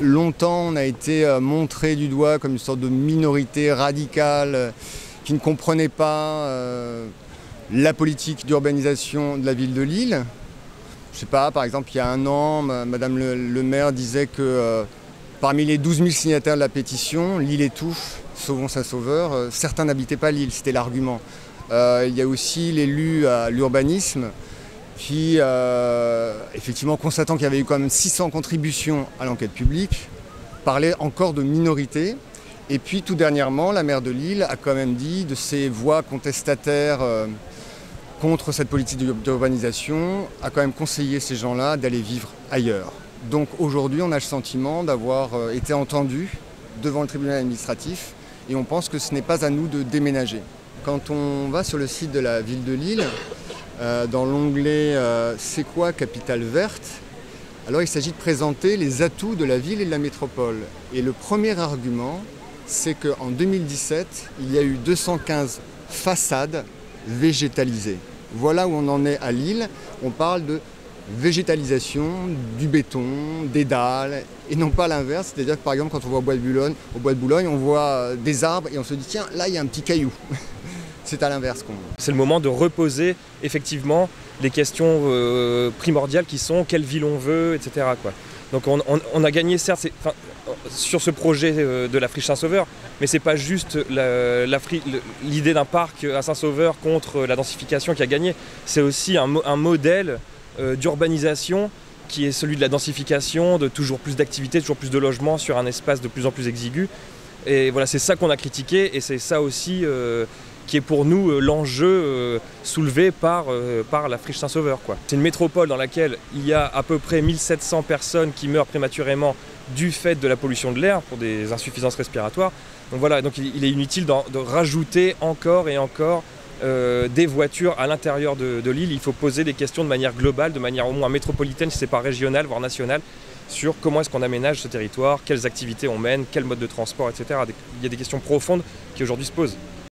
longtemps on a été montré du doigt comme une sorte de minorité radicale qui ne comprenait pas la politique d'urbanisation de la ville de Lille. Je sais pas, par exemple, il y a un an, Madame le maire disait que parmi les 12 000 signataires de la pétition, Lille étouffe, sauvons Saint-Sauveur, certains n'habitaient pas Lille, c'était l'argument. Il y a aussi l'élu à l'urbanisme qui, effectivement, constatant qu'il y avait eu quand même 600 contributions à l'enquête publique, parlait encore de minorité. Et puis tout dernièrement, la maire de Lille a quand même dit de ces voix contestataires contre cette politique d'urbanisation, a quand même conseillé ces gens-là d'aller vivre ailleurs. Donc aujourd'hui, on a le sentiment d'avoir été entendu devant le tribunal administratif et on pense que ce n'est pas à nous de déménager. Quand on va sur le site de la ville de Lille, dans l'onglet « C'est quoi capitale verte ?», alors il s'agit de présenter les atouts de la ville et de la métropole. Et le premier argument, c'est qu'en 2017, il y a eu 215 façades végétalisées. Voilà où on en est à Lille. On parle de végétalisation, du béton, des dalles, et non pas l'inverse. C'est-à-dire que par exemple, quand on va au bois de Boulogne, on voit des arbres et on se dit tiens, là il y a un petit caillou. C'est à l'inverse qu'on... C'est le moment de reposer effectivement les questions primordiales qui sont quelle ville on veut, etc. quoi. Donc on a gagné certes sur ce projet de la friche Saint-Sauveur, mais c'est pas juste l'idée d'un parc à Saint-Sauveur contre la densification qui a gagné. C'est aussi un modèle d'urbanisation qui est celui de la densification, de toujours plus d'activités, toujours plus de logements sur un espace de plus en plus exigu. Et voilà, c'est ça qu'on a critiqué et c'est ça aussi qui est pour nous l'enjeu soulevé par la friche Saint-Sauveur. C'est une métropole dans laquelle il y a à peu près 1700 personnes qui meurent prématurément du fait de la pollution de l'air pour des insuffisances respiratoires. Donc voilà, donc il est inutile de rajouter encore et encore des voitures à l'intérieur de l'île. Il faut poser des questions de manière globale, de manière au moins métropolitaine, si ce n'est pas régionale, voire nationale, sur comment est-ce qu'on aménage ce territoire, quelles activités on mène, quel mode de transport, etc. Il y a des questions profondes qui aujourd'hui se posent.